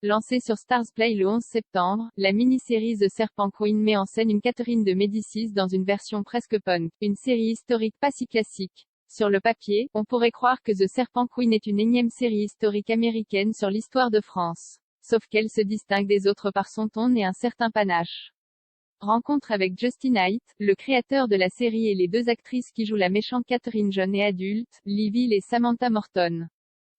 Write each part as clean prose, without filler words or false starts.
Lancée sur Starzplay le 11 septembre, la mini-série The Serpent Queen met en scène une Catherine de Médicis dans une version presque punk, une série historique pas si classique. Sur le papier, on pourrait croire que The Serpent Queen est une énième série historique américaine sur l'histoire de France. Sauf qu'elle se distingue des autres par son ton et un certain panache. Rencontre avec Justin Haidt, le créateur de la série et les deux actrices qui jouent la méchante Catherine jeune et adulte, Liv Hill et Samantha Morton.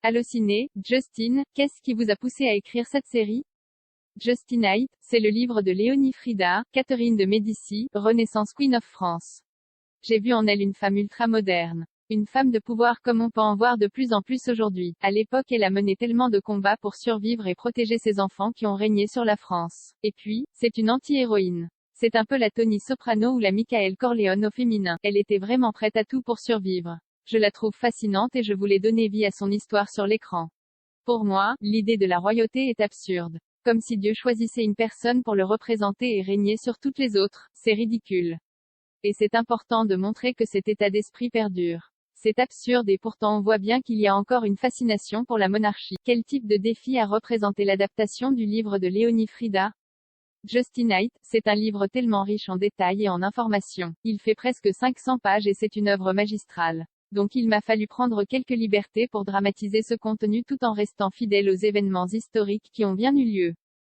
Allociné, Justin, qu'est-ce qui vous a poussé à écrire cette série? Justin Haidt, c'est le livre de Léonie Frida, Catherine de Médicis, Renaissance Queen of France. J'ai vu en elle une femme ultra-moderne. Une femme de pouvoir comme on peut en voir de plus en plus aujourd'hui. À l'époque, elle a mené tellement de combats pour survivre et protéger ses enfants qui ont régné sur la France. Et puis, c'est une anti-héroïne. C'est un peu la Tony Soprano ou la Michael Corleone au féminin. Elle était vraiment prête à tout pour survivre. Je la trouve fascinante et je voulais donner vie à son histoire sur l'écran. Pour moi, l'idée de la royauté est absurde. Comme si Dieu choisissait une personne pour le représenter et régner sur toutes les autres, c'est ridicule. Et c'est important de montrer que cet état d'esprit perdure. C'est absurde et pourtant on voit bien qu'il y a encore une fascination pour la monarchie. Quel type de défi a représenté l'adaptation du livre de Léonie Frida? Justin Haidt, c'est un livre tellement riche en détails et en informations. Il fait presque 500 pages et c'est une œuvre magistrale. Donc il m'a fallu prendre quelques libertés pour dramatiser ce contenu tout en restant fidèle aux événements historiques qui ont bien eu lieu.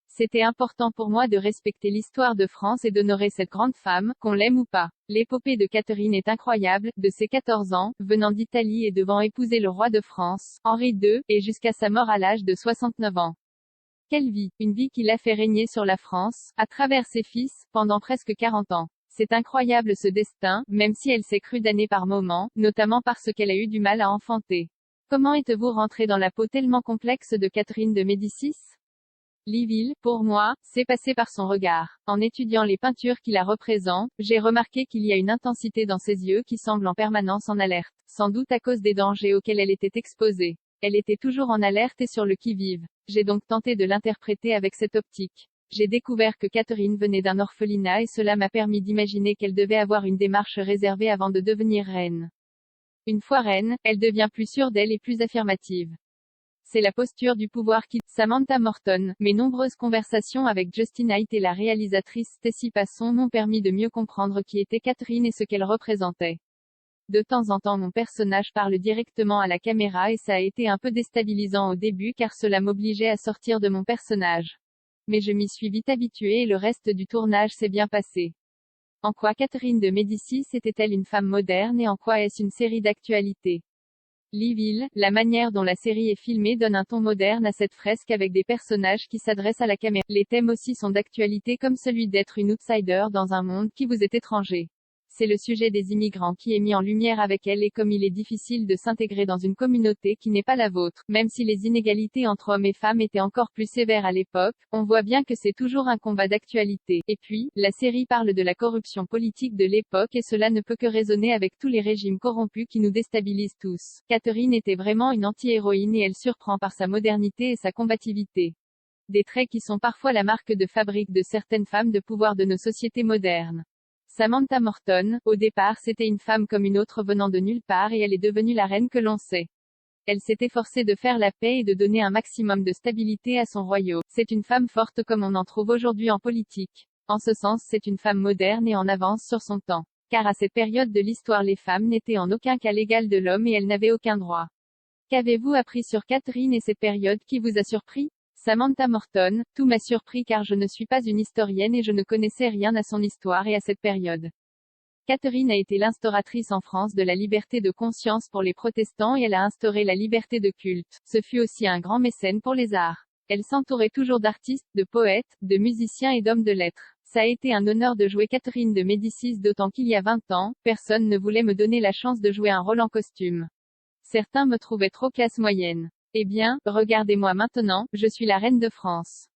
C'était important pour moi de respecter l'histoire de France et d'honorer cette grande femme, qu'on l'aime ou pas. L'épopée de Catherine est incroyable, de ses 14 ans, venant d'Italie et devant épouser le roi de France, Henri II, et jusqu'à sa mort à l'âge de 69 ans. Quelle vie, une vie qui l'a fait régner sur la France, à travers ses fils, pendant presque 40 ans. C'est incroyable ce destin, même si elle s'est crue damnée par moments, notamment parce qu'elle a eu du mal à enfanter. Comment êtes-vous rentré dans la peau tellement complexe de Catherine de Médicis? Liv Hill, pour moi, c'est passé par son regard. En étudiant les peintures qui la représentent, j'ai remarqué qu'il y a une intensité dans ses yeux qui semble en permanence en alerte, sans doute à cause des dangers auxquels elle était exposée. Elle était toujours en alerte et sur le qui-vive. J'ai donc tenté de l'interpréter avec cette optique. J'ai découvert que Catherine venait d'un orphelinat et cela m'a permis d'imaginer qu'elle devait avoir une démarche réservée avant de devenir reine. Une fois reine, elle devient plus sûre d'elle et plus affirmative. C'est la posture du pouvoir qui, Samantha Morton, mes nombreuses conversations avec Justin Haidt et la réalisatrice Stacy Passon m'ont permis de mieux comprendre qui était Catherine et ce qu'elle représentait. De temps en temps mon personnage parle directement à la caméra et ça a été un peu déstabilisant au début car cela m'obligeait à sortir de mon personnage. Mais je m'y suis vite habituée et le reste du tournage s'est bien passé. En quoi Catherine de Médicis était-elle une femme moderne et en quoi est-ce une série d'actualité? Liv Hill, la manière dont la série est filmée donne un ton moderne à cette fresque avec des personnages qui s'adressent à la caméra. Les thèmes aussi sont d'actualité comme celui d'être une outsider dans un monde qui vous est étranger. C'est le sujet des immigrants qui est mis en lumière avec elle et comme il est difficile de s'intégrer dans une communauté qui n'est pas la vôtre, même si les inégalités entre hommes et femmes étaient encore plus sévères à l'époque, on voit bien que c'est toujours un combat d'actualité. Et puis, la série parle de la corruption politique de l'époque et cela ne peut que résonner avec tous les régimes corrompus qui nous déstabilisent tous. Catherine était vraiment une anti-héroïne et elle surprend par sa modernité et sa combativité. Des traits qui sont parfois la marque de fabrique de certaines femmes de pouvoir de nos sociétés modernes. Samantha Morton, au départ c'était une femme comme une autre venant de nulle part et elle est devenue la reine que l'on sait. Elle s'est efforcée de faire la paix et de donner un maximum de stabilité à son royaume. C'est une femme forte comme on en trouve aujourd'hui en politique. En ce sens c'est une femme moderne et en avance sur son temps. Car à cette période de l'histoire les femmes n'étaient en aucun cas l'égale de l'homme et elles n'avaient aucun droit. Qu'avez-vous appris sur Catherine et cette période qui vous a surpris? Samantha Morton, tout m'a surpris car je ne suis pas une historienne et je ne connaissais rien à son histoire et à cette période. Catherine a été l'instauratrice en France de la liberté de conscience pour les protestants et elle a instauré la liberté de culte. Ce fut aussi un grand mécène pour les arts. Elle s'entourait toujours d'artistes, de poètes, de musiciens et d'hommes de lettres. Ça a été un honneur de jouer Catherine de Médicis d'autant qu'il y a 20 ans, personne ne voulait me donner la chance de jouer un rôle en costume. Certains me trouvaient trop classe moyenne. Eh bien, regardez-moi maintenant, je suis la reine de France.